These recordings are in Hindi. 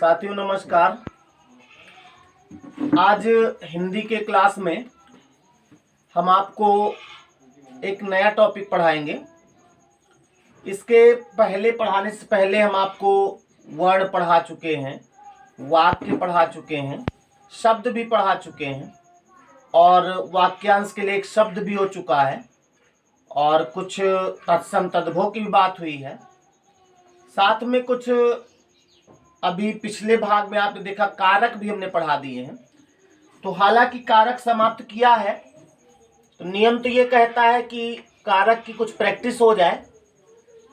साथियों नमस्कार। आज हिंदी के क्लास में हम आपको एक नया टॉपिक पढ़ाएंगे। इसके पहले पढ़ाने से पहले हम आपको वर्ड पढ़ा चुके हैं, वाक्य पढ़ा चुके हैं, शब्द भी पढ़ा चुके हैं और वाक्यांश के लिए एक शब्द भी हो चुका है और कुछ तत्सम तद्भव की भी बात हुई है। साथ में कुछ अभी पिछले भाग में आपने देखा कारक भी हमने पढ़ा दिए हैं। तो हालांकि कारक समाप्त किया है तो नियम तो ये कहता है कि कारक की कुछ प्रैक्टिस हो जाए,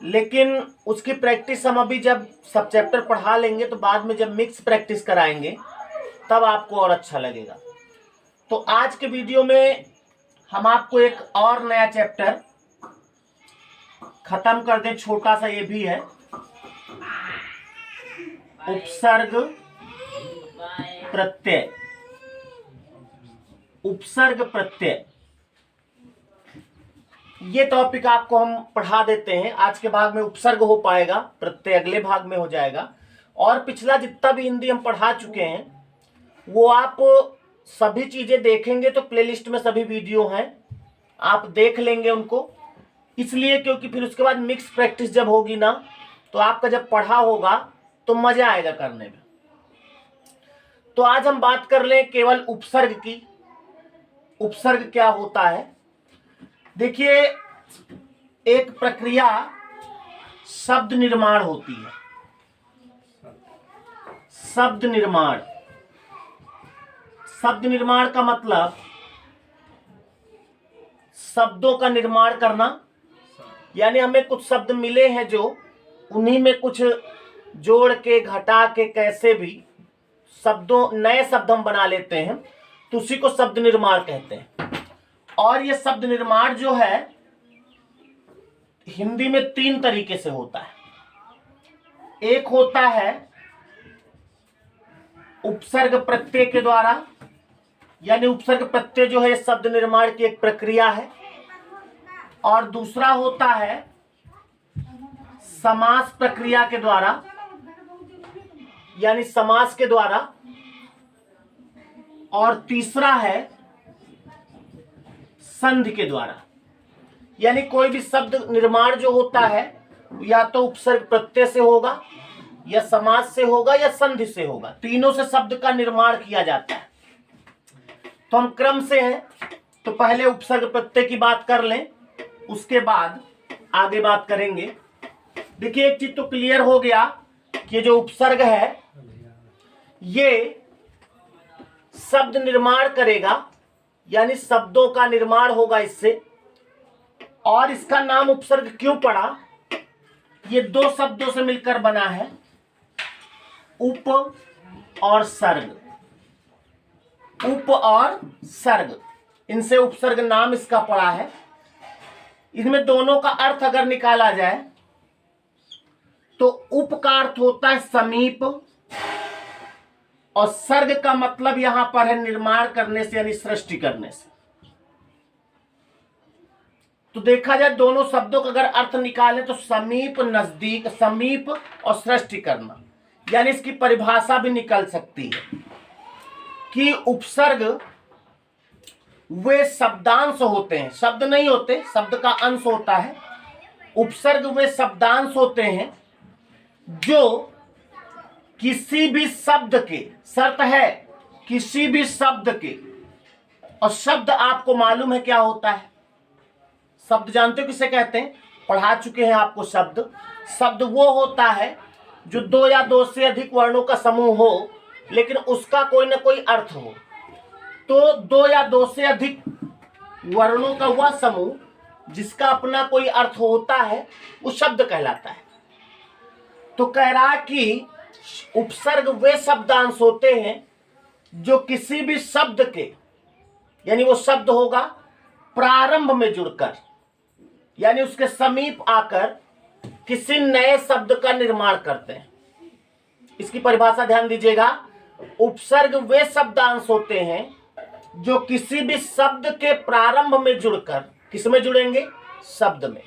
लेकिन उसकी प्रैक्टिस हम अभी जब सब चैप्टर पढ़ा लेंगे तो बाद में जब मिक्स प्रैक्टिस कराएंगे तब आपको और अच्छा लगेगा। तो आज के वीडियो में हम आपको एक और नया चैप्टर खत्म कर दें। छोटा सा ये भी है, उपसर्ग प्रत्यय। उपसर्ग प्रत्यय ये टॉपिक आपको हम पढ़ा देते हैं। आज के भाग में उपसर्ग हो पाएगा, प्रत्यय अगले भाग में हो जाएगा। और पिछला जितना भी हिंदी हम पढ़ा चुके हैं वो आप सभी चीजें देखेंगे तो प्लेलिस्ट में सभी वीडियो हैं, आप देख लेंगे उनको। इसलिए क्योंकि फिर उसके बाद मिक्स प्रैक्टिस जब होगी ना तो आपका जब पढ़ा होगा तो मजा आएगा करने में। तो आज हम बात कर लें केवल उपसर्ग की। उपसर्ग क्या होता है? देखिए, एक प्रक्रिया शब्द निर्माण होती है। शब्द निर्माण, शब्द निर्माण का मतलब शब्दों का निर्माण करना, यानी हमें कुछ शब्द मिले हैं जो उन्हीं में कुछ जोड़ के घटा के कैसे भी शब्दों नए शब्द हम बना लेते हैं तो उसी को शब्द निर्माण कहते हैं। और ये शब्द निर्माण जो है हिंदी में 3 तरीके से होता है। एक होता है उपसर्ग प्रत्यय के द्वारा, यानी उपसर्ग प्रत्यय जो है शब्द निर्माण की एक प्रक्रिया है। और दूसरा होता है समास प्रक्रिया के द्वारा, यानी समास के द्वारा। और तीसरा है संधि के द्वारा, यानी कोई भी शब्द निर्माण जो होता है या तो उपसर्ग प्रत्यय से होगा या समास से होगा या संधि से होगा। तीनों से शब्द का निर्माण किया जाता है। तो हम क्रम से हैं, तो पहले उपसर्ग प्रत्यय की बात कर लें, उसके बाद आगे बात करेंगे। देखिए, एक चीज तो क्लियर हो गया कि जो उपसर्ग है ये शब्द निर्माण करेगा, यानी शब्दों का निर्माण होगा इससे। और इसका नाम उपसर्ग क्यों पड़ा? ये 2 शब्दों से मिलकर बना है, उप और सर्ग। उप और सर्ग, इनसे उपसर्ग नाम इसका पड़ा है। इसमें दोनों का अर्थ अगर निकाला जाए तो उप का अर्थ होता है समीप और सर्ग का मतलब यहां पर है निर्माण करने से, यानी सृष्टि करने से। तो देखा जाए दोनों शब्दों का अगर अर्थ निकालें तो समीप, नजदीक, समीप और सृष्टि करना, यानी इसकी परिभाषा भी निकल सकती है कि उपसर्ग वे शब्दांश होते हैं, शब्द नहीं होते, शब्द का अंश होता है। उपसर्ग वे शब्दांश होते हैं जो किसी भी शब्द के, शर्त है किसी भी शब्द के, और शब्द आपको मालूम है क्या होता है? शब्द जानते हो किसे कहते हैं? पढ़ा चुके हैं आपको शब्द। शब्द वो होता है जो 2 या 2 से अधिक वर्णों का समूह हो, लेकिन उसका कोई ना कोई अर्थ हो। तो 2 या 2 से अधिक वर्णों का वह समूह जिसका अपना कोई अर्थ होता है वो शब्द कहलाता है। तो कह रहा कि उपसर्ग वे शब्दांश होते हैं जो किसी भी शब्द के, यानी वो शब्द होगा प्रारंभ में जुड़कर, यानी उसके समीप आकर किसी नए शब्द का निर्माण करते हैं। इसकी परिभाषा ध्यान दीजिएगा। उपसर्ग वे शब्दांश होते हैं जो किसी भी शब्द के प्रारंभ में जुड़कर, किस में जुड़ेंगे? शब्द में।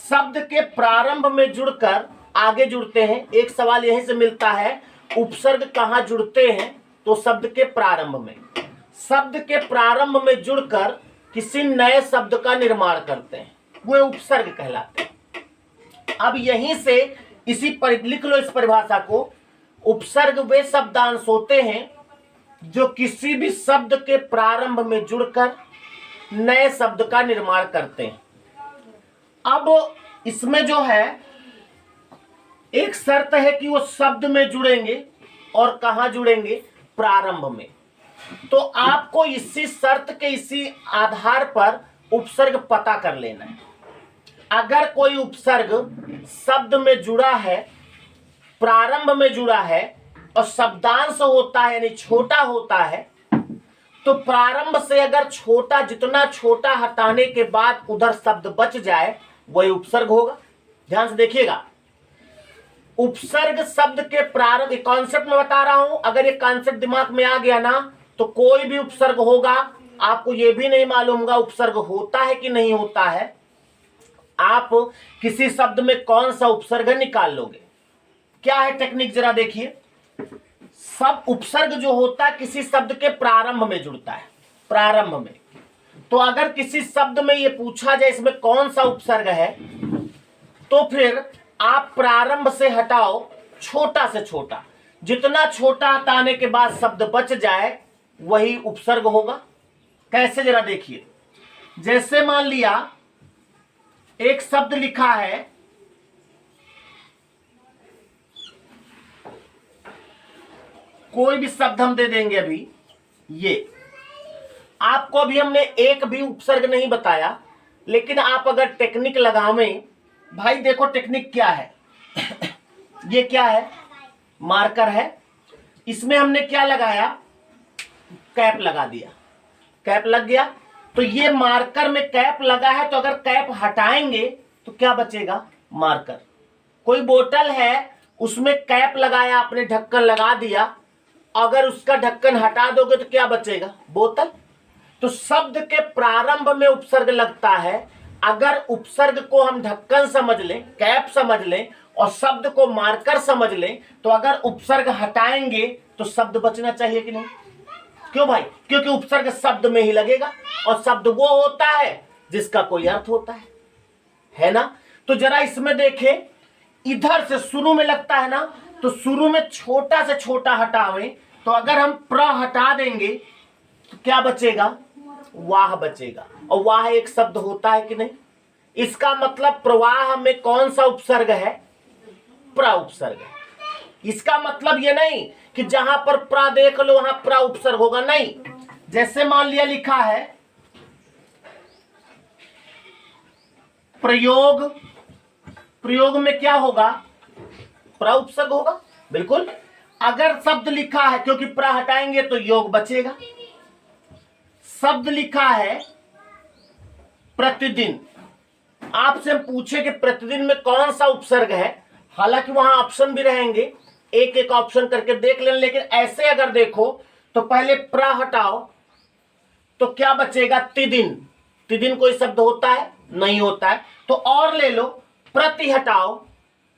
शब्द के प्रारंभ में जुड़कर आगे जुड़ते हैं। एक सवाल यहीं से मिलता है, उपसर्ग कहाँ जुड़ते हैं? तो शब्द के प्रारंभ में। शब्द के प्रारंभ में जुड़कर किसी नए शब्द का निर्माण करते हैं, वो उपसर्ग कहलाते हैं। अब यहीं से लिख लो इस परिभाषा को। उपसर्ग वे शब्दांश होते हैं जो किसी भी शब्द के प्रारंभ में जुड़कर नए शब्द का निर्माण करते हैं। अब इसमें जो है एक शर्त है कि वो शब्द में जुड़ेंगे, और कहां जुड़ेंगे? प्रारंभ में। तो आपको इसी शर्त के इसी आधार पर उपसर्ग पता कर लेना है। अगर कोई उपसर्ग शब्द में जुड़ा है, प्रारंभ में जुड़ा है और शब्दांश होता है यानी छोटा होता है, तो प्रारंभ से अगर छोटा, जितना छोटा हटाने के बाद उधर शब्द बच जाए वही उपसर्ग होगा। ध्यान से देखिएगा, उपसर्ग शब्द के प्रारंभ, कॉन्सेप्ट में बता रहा हूं। अगर ये कॉन्सेप्ट दिमाग में आ गया ना तो कोई भी उपसर्ग होगा, आपको ये भी नहीं मालूम होगा उपसर्ग होता है कि नहीं होता है। आप किसी शब्द में कौन सा उपसर्ग निकाल लोगे। क्या है टेक्निक जरा देखिए। सब उपसर्ग जो होता है किसी शब्द के प्रारंभ में जुड़ता है, प्रारंभ में। तो अगर किसी शब्द में ये पूछा जाए इसमें कौन सा उपसर्ग है, तो फिर आप प्रारंभ से हटाओ छोटा से छोटा, जितना छोटा हटाने के बाद शब्द बच जाए वही उपसर्ग होगा। कैसे जरा देखिए। जैसे मान लिया एक शब्द लिखा है कोई भी शब्द हम दे देंगे अभी, ये आपको अभी हमने एक भी उपसर्ग नहीं बताया, लेकिन आप अगर टेक्निक लगावें, भाई देखो टेक्निक क्या है। ये क्या है? मार्कर है। इसमें हमने क्या लगाया? कैप लगा दिया। कैप लग गया। तो ये मार्कर में कैप लगा है, तो अगर कैप हटाएंगे तो क्या बचेगा? मार्कर। कोई बोतल है उसमें कैप लगाया आपने, ढक्कन लगा दिया, अगर उसका ढक्कन हटा दोगे तो क्या बचेगा? बोतल। तो शब्द के प्रारंभ में उपसर्ग लगता है। अगर उपसर्ग को हम ढक्कन समझ लें, कैप समझ लें, और शब्द को मार्कर समझ लें, तो अगर उपसर्ग हटाएंगे तो शब्द बचना चाहिए कि नहीं? क्यों भाई? क्योंकि उपसर्ग शब्द में ही लगेगा, और शब्द वो होता है जिसका कोई अर्थ होता है ना? तो जरा इसमें देखें, इधर से शुरू में लगता है ना, तो शुरू में छोटा से छोटा हटावें, तो अगर हम प्र हटा देंगे तो क्या बचेगा? वाह बचेगा। और वाह एक शब्द होता है कि नहीं? इसका मतलब प्रवाह में कौन सा उपसर्ग है? प्र उपसर्ग है। इसका मतलब ये नहीं कि जहां पर प्र देख लो वहां प्र उपसर्ग होगा, नहीं। जैसे मान लिया लिखा है प्रयोग, प्रयोग में क्या होगा? प्र उपसर्ग होगा, बिल्कुल। अगर शब्द लिखा है, क्योंकि प्र हटाएंगे तो योग बचेगा। शब्द लिखा है प्रतिदिन, आपसे हम पूछे कि प्रतिदिन में कौन सा उपसर्ग है, हालांकि वहां ऑप्शन भी रहेंगे, एक एक ऑप्शन करके देख लें, लेकिन ऐसे अगर देखो तो पहले प्र हटाओ तो क्या बचेगा? तिदिन। तिदिन कोई शब्द होता है? नहीं होता है। तो और ले लो, प्रति हटाओ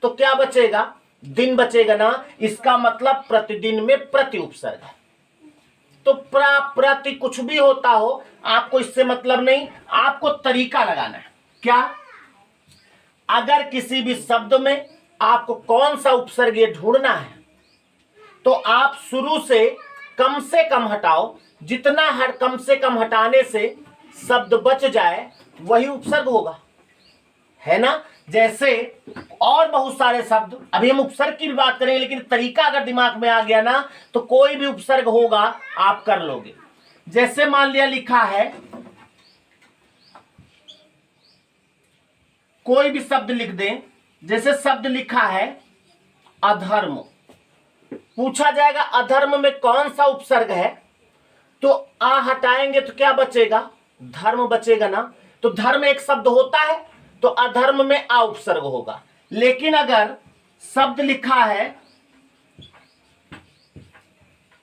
तो क्या बचेगा? दिन बचेगा ना। इसका मतलब प्रतिदिन में प्रति उपसर्ग है। तो प्रति कुछ भी होता हो, आपको इससे मतलब नहीं, आपको तरीका लगाना है। क्या? अगर किसी भी शब्द में आपको कौन सा उपसर्ग ये ढूंढना है, तो आप शुरू से कम हटाओ, जितना कम से कम हटाने से शब्द बच जाए वही उपसर्ग होगा, है ना? जैसे और बहुत सारे शब्द, अभी हम उपसर्ग की भी बात करेंगे, लेकिन तरीका अगर दिमाग में आ गया ना तो कोई भी उपसर्ग होगा आप कर लोगे। जैसे मान लिया लिखा है, कोई भी शब्द लिख दें, जैसे शब्द लिखा है अधर्म, पूछा जाएगा अधर्म में कौन सा उपसर्ग है, तो आ हटाएंगे तो क्या बचेगा? धर्म बचेगा ना। तो धर्म एक शब्द होता है, तो अधर्म में आ उपसर्ग होगा। लेकिन अगर शब्द लिखा है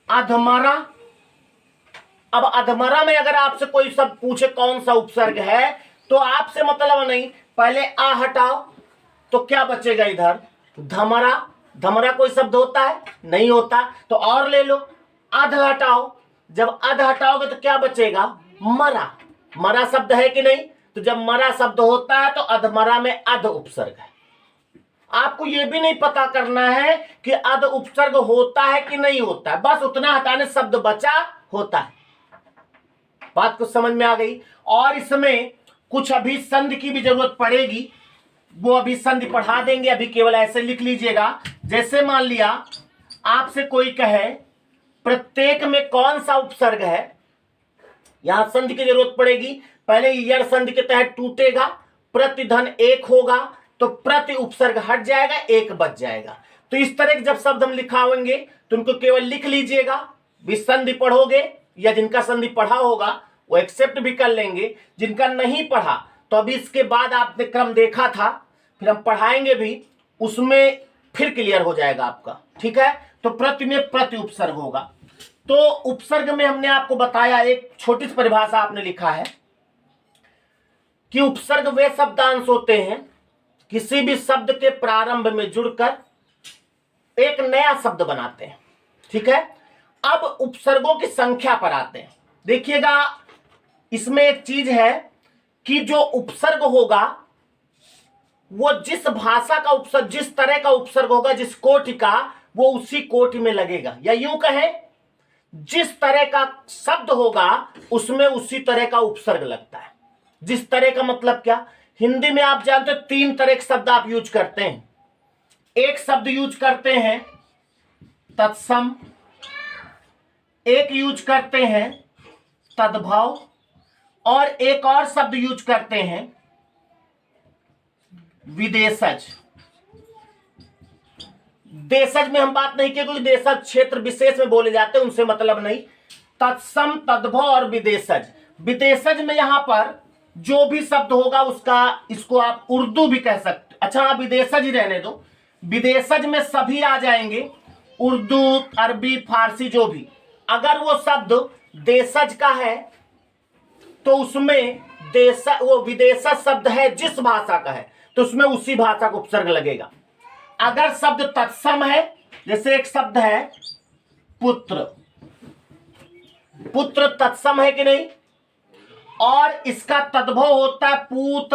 अधमरा, अब अधमरा में अगर आपसे कोई शब्द पूछे कौन सा उपसर्ग है, तो आपसे मतलब नहीं, पहले आ हटाओ तो क्या बचेगा? इधर धमरा, धमरा कोई शब्द होता है? नहीं होता। तो और ले लो, अध हटाओ, जब अध हटाओगे तो क्या बचेगा? मरा। मरा शब्द है कि नहीं? तो जब मरा शब्द होता है तो अधमरा में अध उपसर्ग है। आपको यह भी नहीं पता करना है कि अध उपसर्ग होता है कि नहीं होता है, बस उतना हटाने शब्द बचा होता है। बात कुछ समझ में आ गई? और इसमें कुछ अभी संधि की भी जरूरत पड़ेगी, वो अभी संधि पढ़ा देंगे, अभी केवल ऐसे लिख लीजिएगा। जैसे मान लिया आपसे कोई कहे प्रत्येक में कौन सा उपसर्ग है, यहां संधि की जरूरत पड़ेगी। पहले यड़ संधि के तहत टूटेगा, प्रतिधन एक होगा तो प्रति उपसर्ग हट जाएगा, एक बच जाएगा। तो इस तरह के जब शब्द हम लिखाएंगे तो उनको केवल लिख लीजिएगा, विसंधि पढ़ोगे या जिनका संधि पढ़ा होगा वो एक्सेप्ट भी कर लेंगे, जिनका नहीं पढ़ा तो अभी इसके बाद आपने क्रम देखा था, फिर हम पढ़ाएंगे भी, उसमें फिर क्लियर हो जाएगा आपका। ठीक है, तो प्रति में प्रति उपसर्ग होगा। तो उपसर्ग में हमने आपको बताया, एक छोटी सी परिभाषा आपने लिखा है कि उपसर्ग वे शब्दांश होते हैं किसी भी शब्द के प्रारंभ में जुड़कर एक नया शब्द बनाते हैं। ठीक है, अब उपसर्गों की संख्या पर आते हैं। देखिएगा, इसमें एक चीज है कि जो उपसर्ग होगा वो जिस भाषा का उपसर्ग, जिस तरह का उपसर्ग होगा, जिस कोटि का, वो उसी कोटि में लगेगा। या यूं कहें, जिस तरह का शब्द होगा उसमें उसी तरह का उपसर्ग लगता है। जिस तरह का मतलब क्या? हिंदी में आप जानते हो 3 तरह के शब्द आप यूज करते हैं। एक शब्द यूज करते हैं तत्सम, एक यूज करते हैं तद्भव, और एक और शब्द यूज करते हैं विदेशज। देशज में हम बात नहीं की क्योंकि देशज क्षेत्र विशेष में बोले जाते हैं, उनसे मतलब नहीं। तत्सम, तद्भव और विदेशज। विदेशज में यहां पर जो भी शब्द होगा उसका, इसको आप उर्दू भी कह सकते। अच्छा, आप विदेशज ही रहने दो, विदेशज में सभी आ जाएंगे, उर्दू, अरबी, फारसी, जो भी। अगर वो शब्द देशज का है तो उसमें वो विदेशज शब्द है जिस भाषा का है तो उसमें उसी भाषा का उपसर्ग लगेगा। अगर शब्द तत्सम है, जैसे एक शब्द है पुत्र, पुत्र तत्सम है कि नहीं? और इसका तद्भव होता है पूत।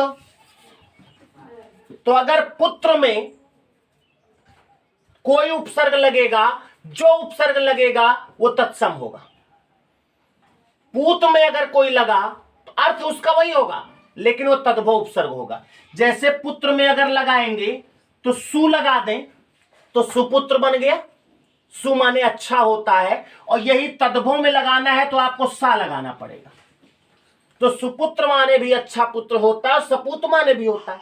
तो अगर पुत्र में कोई उपसर्ग लगेगा, जो उपसर्ग लगेगा वो तत्सम होगा। पूत में अगर कोई लगा तो अर्थ उसका वही होगा, लेकिन वो तद्भव उपसर्ग होगा। जैसे पुत्र में अगर लगाएंगे तो सु लगा दें तो सुपुत्र बन गया। सु माने अच्छा होता है, और यही तद्भव में लगाना है तो आपको सा लगाना पड़ेगा। तो सुपुत्र माने भी अच्छा पुत्र होता है, और सपूत माने भी होता है।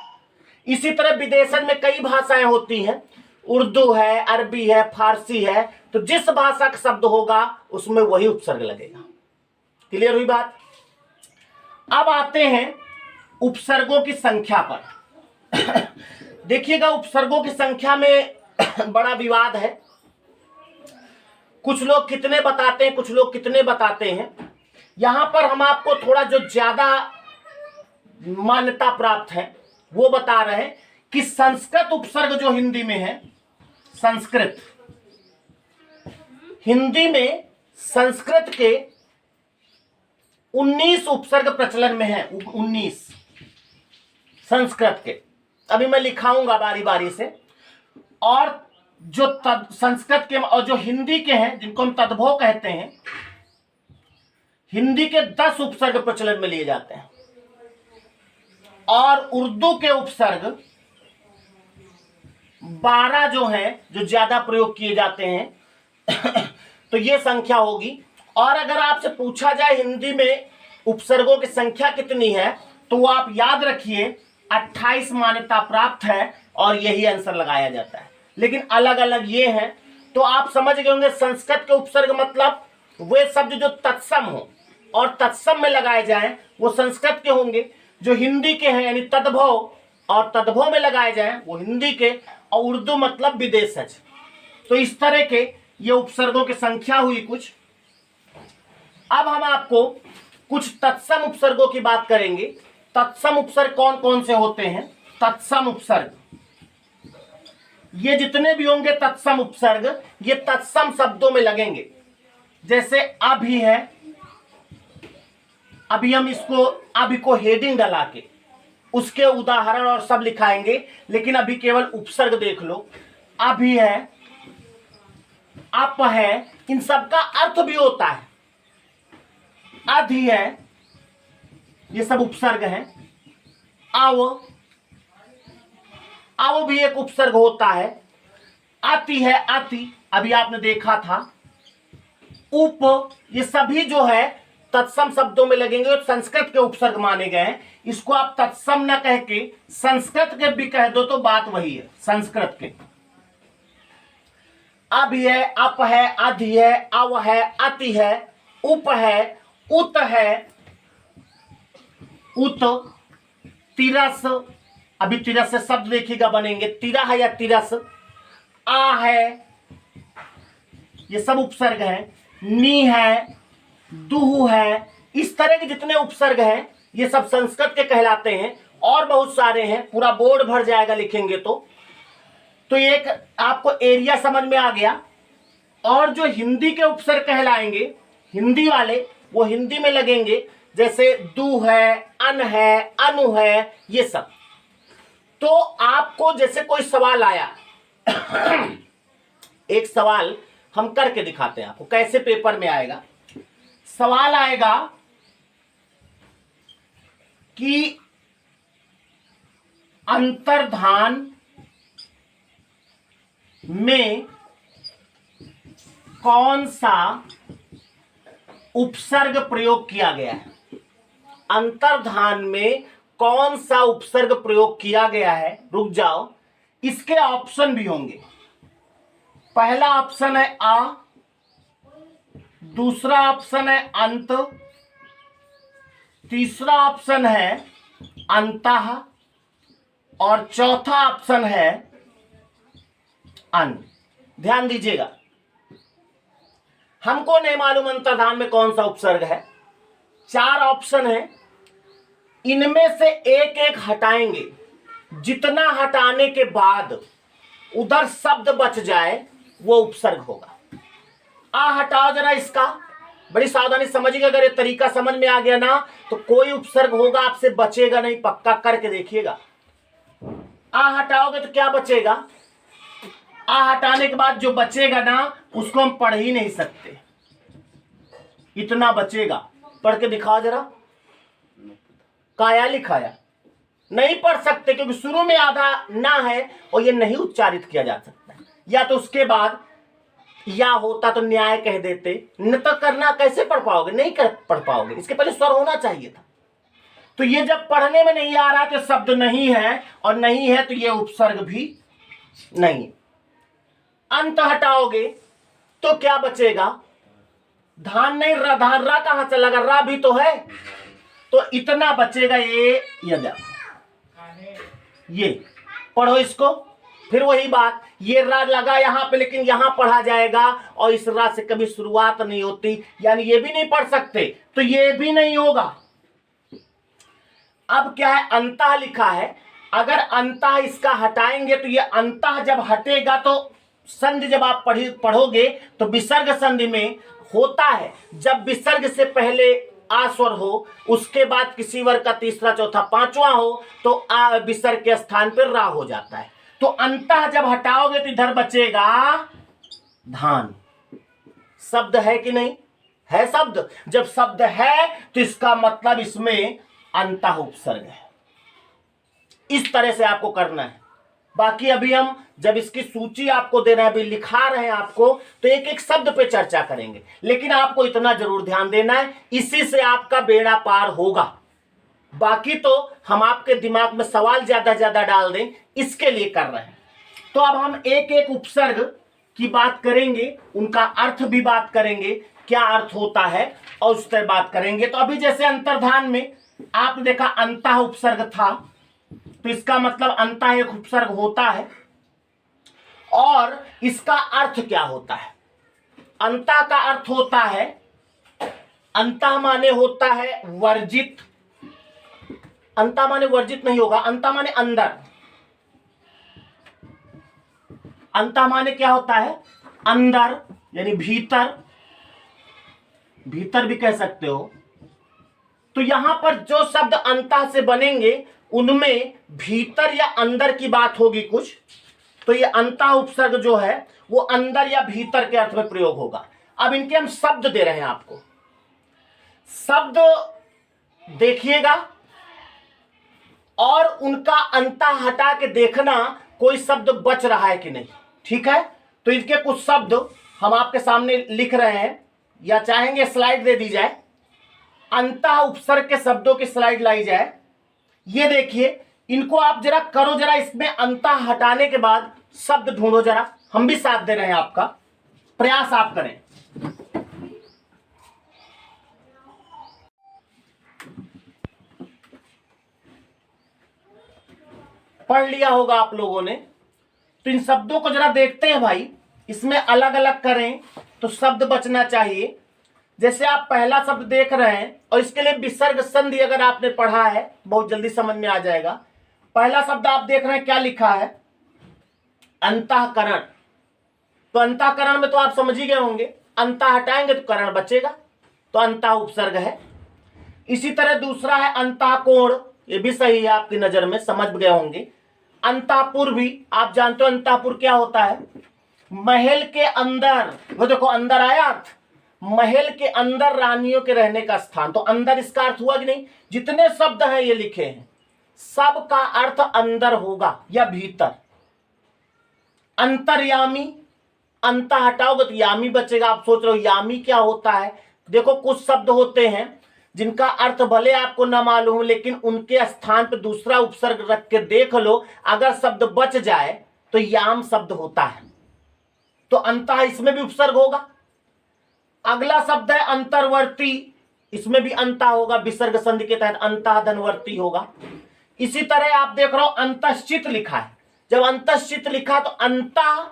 इसी तरह विदेशन में कई भाषाएं होती हैं, उर्दू है, अरबी है, फारसी है, तो जिस भाषा का शब्द होगा उसमें वही उपसर्ग लगेगा। क्लियर हुई बात? अब आते हैं उपसर्गों की संख्या पर। देखिएगा, उपसर्गों की संख्या में बड़ा विवाद है। कुछ लोग कितने बताते हैं, कुछ लोग कितने बताते हैं। यहां पर हम आपको थोड़ा जो ज्यादा मान्यता प्राप्त है वो बता रहे हैं कि संस्कृत उपसर्ग जो हिंदी में है, संस्कृत, हिंदी में संस्कृत के 19 उपसर्ग प्रचलन में है। 19 संस्कृत के, अभी मैं लिखाऊंगा बारी बारी से। और जो संस्कृत के और जो हिंदी के हैं, जिनको हम तद्भव कहते हैं, हिंदी के 10 उपसर्ग प्रचलन में लिए जाते हैं, और उर्दू के उपसर्ग 12 जो हैं, जो ज्यादा प्रयोग किए जाते हैं। तो ये संख्या होगी। और अगर आपसे पूछा जाए हिंदी में उपसर्गों की संख्या कितनी है, तो वो आप याद रखिए 28 मान्यता प्राप्त है, और यही आंसर लगाया जाता है। लेकिन अलग अलग ये हैं, तो आप समझ गए होंगे। संस्कृत के उपसर्ग मतलब वे शब्द जो तत्सम हो और तत्सम में लगाए जाएं वो संस्कृत के होंगे। जो हिंदी के हैं यानी तद्भव और तद्भव में लगाए जाएं वो हिंदी के, और उर्दू मतलब विदेशज। तो इस तरह के ये उपसर्गों की संख्या हुई कुछ। अब हम आपको कुछ तत्सम उपसर्गों की बात करेंगे। तत्सम उपसर्ग कौन कौन से होते हैं? तत्सम उपसर्ग ये जितने भी होंगे तत्सम उपसर्ग, ये तत्सम शब्दों में लगेंगे। जैसे अभी है, अभी हम इसको अभी को हेडिंग डला के उसके उदाहरण और सब लिखाएंगे, लेकिन अभी केवल उपसर्ग देख लो। अभी है, अप है, इन सब का अर्थ भी होता है। अधि है, ये सब उपसर्ग हैं। अव, अव भी एक उपसर्ग होता है। अति है, अति अभी आपने देखा था। उप, ये सभी जो है तत्सम शब्दों में लगेंगे और संस्कृत के उपसर्ग माने गए हैं। इसको आप तत्सम न कह के संस्कृत के भी कह दो तो बात वही है, संस्कृत के। अभी है, अप है, अधि है, अव है, अति है, उप है, उत है, उत, तिरस, अभी तिरस से शब्द देखिएगा बनेंगे, तिरा है या तिरस। आ है, ये सब उपसर्ग हैं। नी है, दुहु है, इस तरह के जितने उपसर्ग हैं ये सब संस्कृत के कहलाते हैं। और बहुत सारे हैं, पूरा बोर्ड भर जाएगा लिखेंगे तो ये एक आपको एरिया समझ में आ गया। और जो हिंदी के उपसर्ग कहलाएंगे, हिंदी वाले, वो हिंदी में लगेंगे। जैसे दु है, अन है, अनु है, ये सब। तो आपको जैसे कोई सवाल आया एक सवाल हम करके दिखाते हैं आपको कैसे पेपर में आएगा। सवाल आएगा कि अंतर्धान में कौन सा उपसर्ग प्रयोग किया गया है। अंतर्धान में कौन सा उपसर्ग प्रयोग किया गया है। रुक जाओ, इसके ऑप्शन भी होंगे। पहला ऑप्शन है आ, दूसरा ऑप्शन है अंत, तीसरा ऑप्शन है अंतः और चौथा ऑप्शन है अन। ध्यान दीजिएगा, हमको नहीं मालूम अंतर्धान में कौन सा उपसर्ग है। 4 ऑप्शन है, इनमें से एक एक हटाएंगे। जितना हटाने के बाद उधर शब्द बच जाए वो उपसर्ग होगा। आ हटाओ जरा, इसका बड़ी सावधानी समझिएगा। अगर ये तरीका समझ में आ गया ना तो कोई उपसर्ग होगा आपसे बचेगा नहीं, पक्का करके देखिएगा। आ हटाओगे तो क्या बचेगा। आ हटाने के बाद जो बचेगा ना उसको हम पढ़ ही नहीं सकते, इतना बचेगा। पढ़ के दिखाओ जरा। काया लिखाया नहीं पढ़ सकते क्योंकि शुरू में आधा ना है और ये नहीं उच्चारित किया जा सकता। या तो उसके बाद या होता तो न्याय कह देते, न तो करना कैसे पढ़ पाओगे, नहीं कर पढ़ पाओगे। इसके पहले स्वर होना चाहिए था। तो ये जब पढ़ने में नहीं आ रहा तो शब्द नहीं है, और नहीं है तो ये उपसर्ग भी नहीं। अंत हटाओगे तो क्या बचेगा। धान नहीं, धान रा कहां चला गया, रा भी तो है, तो इतना बचेगा। ये पढ़ो इसको। फिर वही बात, ये रा लगा यहां पे लेकिन यहां पढ़ा जाएगा और इस रा से कभी शुरुआत नहीं होती, यानी ये भी नहीं पढ़ सकते, तो ये भी नहीं होगा। अब क्या है, अंतः लिखा है। अगर अंतः इसका हटाएंगे तो ये अंतः जब हटेगा तो संधि जब आप पढ़ोगे तो विसर्ग संधि में होता है। जब विसर्ग से पहले आ स्वर हो, उसके बाद किसी वर्ग का तीसरा चौथा पांचवा हो तो आ विसर्ग के स्थान पर रा हो जाता है। तो अंतः जब हटाओगे तो इधर बचेगा धान। शब्द है कि नहीं है। शब्द जब शब्द है तो इसका मतलब इसमें अंतः उपसर्ग है। इस तरह से आपको करना है। बाकी अभी हम जब इसकी सूची आपको दे रहे हैं, अभी लिखा रहे हैं आपको, तो एक एक शब्द पे चर्चा करेंगे। लेकिन आपको इतना जरूर ध्यान देना है, इसी से आपका बेड़ा पार होगा। बाकी तो हम आपके दिमाग में सवाल ज्यादा डाल दें, इसके लिए कर रहे हैं। तो अब हम एक एक उपसर्ग की बात करेंगे, उनका अर्थ भी बात करेंगे, क्या अर्थ होता है, और उस पर बात करेंगे। तो अभी जैसे अंतर्धान में आपने देखा अंतः उपसर्ग था, तो इसका मतलब अंतः एक उपसर्ग होता है। और इसका अर्थ क्या होता है। अंतः का अर्थ होता है, अंतः माने होता है वर्जित। अंतः माने वर्जित नहीं होगा, अंतः माने अंदर। अंतः माने क्या होता है? अंदर, यानी भीतर, भीतर भी कह सकते हो। तो यहां पर जो शब्द अंतः से बनेंगे उनमें भीतर या अंदर की बात होगी कुछ, तो ये अंतः उपसर्ग जो है वो अंदर या भीतर के अर्थ में प्रयोग होगा। अब इनके हम शब्द दे रहे हैं आपको, शब्द देखिएगा और उनका अंतः हटा के देखना कोई शब्द बच रहा है कि नहीं, ठीक है? तो इनके कुछ शब्द हम आपके सामने लिख रहे हैं, या चाहेंगे स्लाइड दे दी जाए, अंतः उपसर्ग के शब्दों की स्लाइड लाई जाए। ये देखिए, इनको आप जरा करो, जरा इसमें अंतः हटाने के बाद शब्द ढूंढो जरा, हम भी साथ दे रहे हैं, आपका प्रयास आप करें। पढ़ लिया होगा आप लोगों ने, तो इन शब्दों को जरा देखते हैं भाई, इसमें अलग अलग करें तो शब्द बचना चाहिए। जैसे आप पहला शब्द देख रहे हैं, और इसके लिए विसर्ग संधि अगर आपने पढ़ा है बहुत जल्दी समझ में आ जाएगा। पहला शब्द आप देख रहे हैं, क्या लिखा है? अंतःकरण। तो अंतःकरण में तो आप समझ ही गए होंगे, अंतः हटाएंगे तो करण बचेगा, तो अंतः उपसर्ग है। इसी तरह दूसरा है अंतःकोण, ये भी सही है, आपकी नजर में समझ गए होंगे। अंतःपुर भी आप जानते हो, अंतःपुर क्या होता है? महल के अंदर, वो देखो अंदर आया अर्थ, महल के अंदर रानियों के रहने का स्थान, तो अंदर इसका अर्थ हुआ कि नहीं? जितने शब्द हैं ये लिखे हैं, सब का अर्थ अंदर होगा या भीतर। अंतर्यामी, अंत हटाओगे तो यामी बचेगा। आप सोच रहे हो यामी क्या होता है? देखो कुछ शब्द होते हैं जिनका अर्थ भले आपको ना मालूम हो, लेकिन उनके स्थान पर दूसरा उपसर्ग रख के देख लो, अगर शब्द बच जाए तो याम शब्द होता है, तो अंतः इसमें भी उपसर्ग होगा। अगला शब्द है अंतर्वर्ती, इसमें भी अंतः होगा, विसर्ग संधि के तहत अंतः धनवर्ती होगा। इसी तरह आप देख रहे हो अंतश्चित लिखा है, जब अंतश्चित लिखा तो अंतः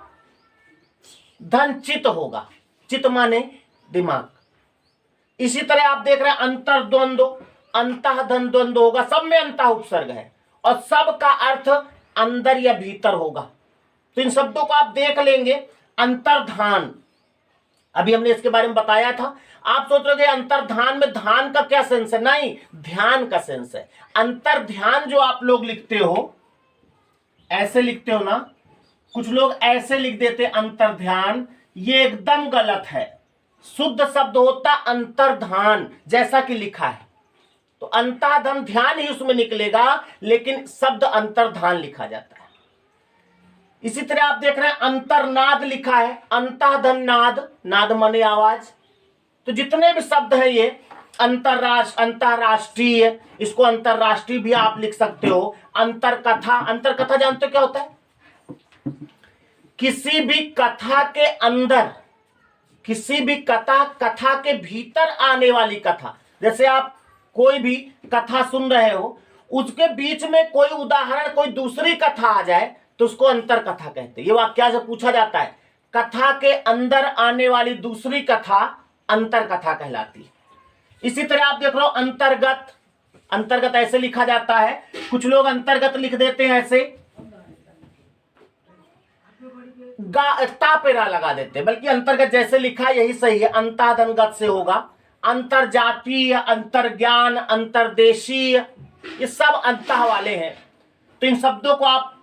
धनचित होगा, चित माने दिमाग। इसी तरह आप देख रहे हैं अंतर्द्वंद्व, अंतः धन द्वंद्व होगा, सब में अंतः उपसर्ग है और सब का अर्थ अंदर या भीतर होगा। तो इन शब्दों को आप देख लेंगे। अंतर्धान, अभी हमने इसके बारे में बताया था। आप सोच रहे हो अंतर्धान में धान का क्या सेंस है? नहीं, ध्यान का सेंस है। अंतर ध्यान जो आप लोग लिखते हो, ऐसे लिखते हो ना, कुछ लोग ऐसे लिख देते अंतर ध्यान, ये एकदम गलत है। शुद्ध शब्द होता अंतर्धान, जैसा कि लिखा है, तो अंतर्धन ध्यान ही उसमें निकलेगा, लेकिन शब्द अंतर्धान लिखा जाता है। इसी तरह आप देख रहे हैं अंतर्नाद लिखा है, अंतःधन नाद, नाद माने आवाज। तो जितने भी शब्द है ये अंतरराष्ट्रीय, इसको अंतरराष्ट्रीय भी आप लिख सकते हो। अंतरकथा, अंतरकथा जानते हो क्या होता है? किसी भी कथा के अंदर, किसी भी कथा के भीतर आने वाली कथा। जैसे आप कोई भी कथा सुन रहे हो, उसके बीच में कोई उदाहरण, कोई दूसरी कथा आ जाए तो उसको अंतर कथा कहते हैं। ये वाक्य से पूछा जाता है, कथा के अंदर आने वाली दूसरी कथा अंतर कथा कहलाती है। इसी तरह आप देख रहे हो अंतर्गत, अंतर्गत ऐसे लिखा जाता है, कुछ लोग अंतर्गत लिख देते हैं ऐसे, पेरा लगा देते हैं, बल्कि अंतर्गत जैसे लिखा है यही सही है, अंताधनगत से होगा। अंतरजातीय, अंतर्ज्ञान, अंतर्देशीय, ये सब अंतः वाले हैं। तो इन शब्दों को आप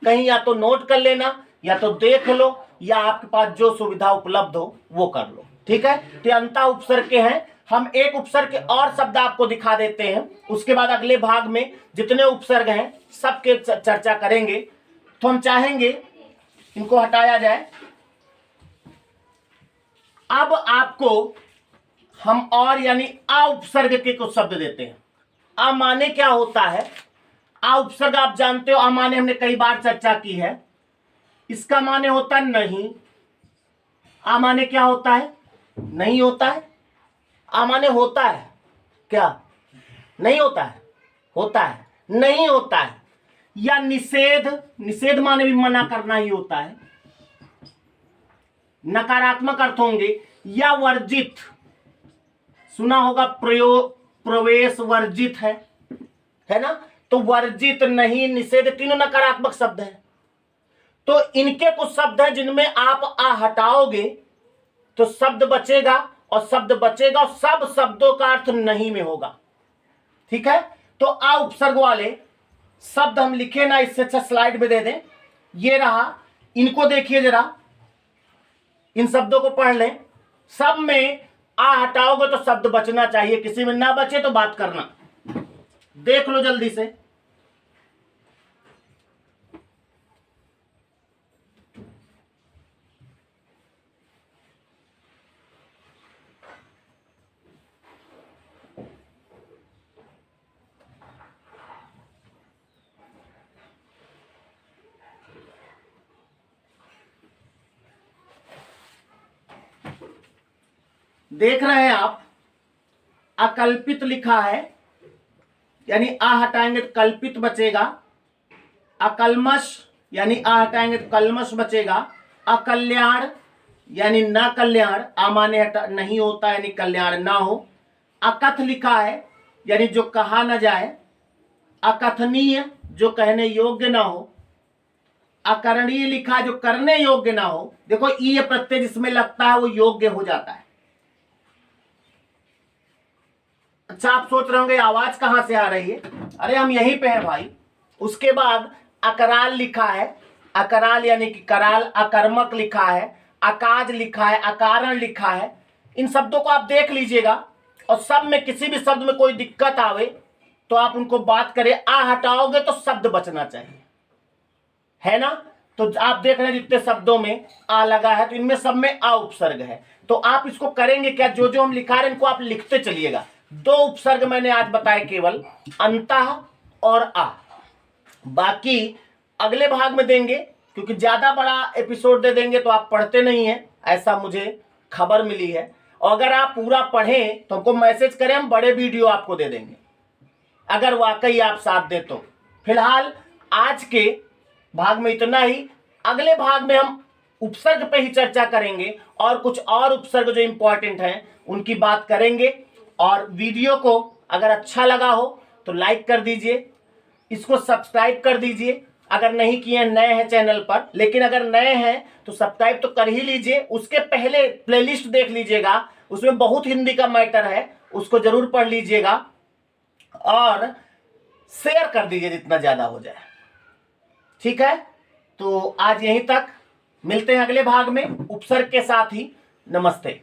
कहीं या तो नोट कर लेना, या तो देख लो, या आपके पास जो सुविधा उपलब्ध हो वो कर लो, ठीक है? तो अंतः उपसर्ग के हैं। हम एक उपसर्ग के और शब्द आपको दिखा देते हैं, उसके बाद अगले भाग में जितने उपसर्ग हैं सबके चर्चा करेंगे। तो हम चाहेंगे इनको हटाया जाए। अब आपको हम और यानी आ उपसर्ग के कुछ शब्द देते हैं। आ माने क्या होता है? आ उपसर्ग आप जानते हो, आ माने हमने कई बार चर्चा की है। इसका माने होता है नहीं। आ माने क्या होता है? नहीं होता है। आ माने होता है क्या? नहीं होता है, होता है, नहीं होता है। या निषेध, निषेध माने भी मना करना ही होता है, नकारात्मक अर्थ होंगे। या वर्जित, सुना होगा प्रवेश वर्जित है ना? तो वर्जित, नहीं, निषेध, तीनों नकारात्मक शब्द है। तो इनके कुछ शब्द हैं जिनमें आप आ हटाओगे तो शब्द बचेगा, और शब्द बचेगा और सब शब्दों का अर्थ नहीं में होगा। ठीक है, तो आ उपसर्ग वाले शब्द हम लिखे ना, इससे अच्छा स्लाइड में दे दें। ये रहा, इनको देखिए जरा, इन शब्दों को पढ़ लें। सब में आ हटाओगे तो शब्द बचना चाहिए, किसी में ना बचे तो बात करना। देख लो जल्दी से। देख रहे हैं आप, अकल्पित लिखा है, यानी आ हटाएंगे तो कल्पित बचेगा। अकल्मश यानी आ हटाएंगे तो कल्मश बचेगा। अकल्याण यानी न कल्याण, आ माने हटा नहीं होता यानी कल्याण ना हो। अकथ लिखा है, यानी जो कहा न जाए। अकथनीय, जो कहने योग्य ना हो। अकरणीय लिखा है, जो करने योग्य ना हो। देखो ये प्रत्यय जिसमें लगता है वो योग्य हो जाता है। अच्छा, आप सोच रहे होंगे आवाज कहां से आ रही है? अरे हम यहीं पे हैं भाई। उसके बाद अकराल लिखा है, अकराल यानी कि कराल। अकर्मक लिखा है, अकाज लिखा है, अकारण लिखा है। इन शब्दों को आप देख लीजिएगा, और सब में किसी भी शब्द में कोई दिक्कत आवे तो आप उनको बात करें। आ हटाओगे तो शब्द बचना चाहिए, है ना? तो आप देख रहे हैं जितने शब्दों में आ लगा है तो इनमें सब में आ उपसर्ग है। तो आप इसको करेंगे क्या, जो जो हम लिखा रहे हैं इनको आप लिखते चलिएगा। दो उपसर्ग मैंने आज बताए केवल, अंतः और आ। बाकी अगले भाग में देंगे, क्योंकि ज्यादा बड़ा एपिसोड दे देंगे तो आप पढ़ते नहीं हैं, ऐसा मुझे खबर मिली है। और अगर आप पूरा पढ़ें तो हमको मैसेज करें, हम बड़े वीडियो आपको दे देंगे, अगर वाकई आप साथ दे तो। फिलहाल आज के भाग में इतना ही। अगले भाग में हम उपसर्ग पे ही चर्चा करेंगे, और कुछ और उपसर्ग जो इंपॉर्टेंट हैं उनकी बात करेंगे। और वीडियो को अगर अच्छा लगा हो तो लाइक कर दीजिए, इसको सब्सक्राइब कर दीजिए अगर नहीं किए, नए हैं चैनल पर। लेकिन अगर नए हैं तो सब्सक्राइब तो कर ही लीजिए। उसके पहले प्लेलिस्ट देख लीजिएगा, उसमें बहुत हिंदी का मैटर है, उसको जरूर पढ़ लीजिएगा। और शेयर कर दीजिए जितना ज्यादा हो जाए। ठीक है, तो आज यहीं तक, मिलते हैं अगले भाग में उपसर्ग के साथ ही। नमस्ते।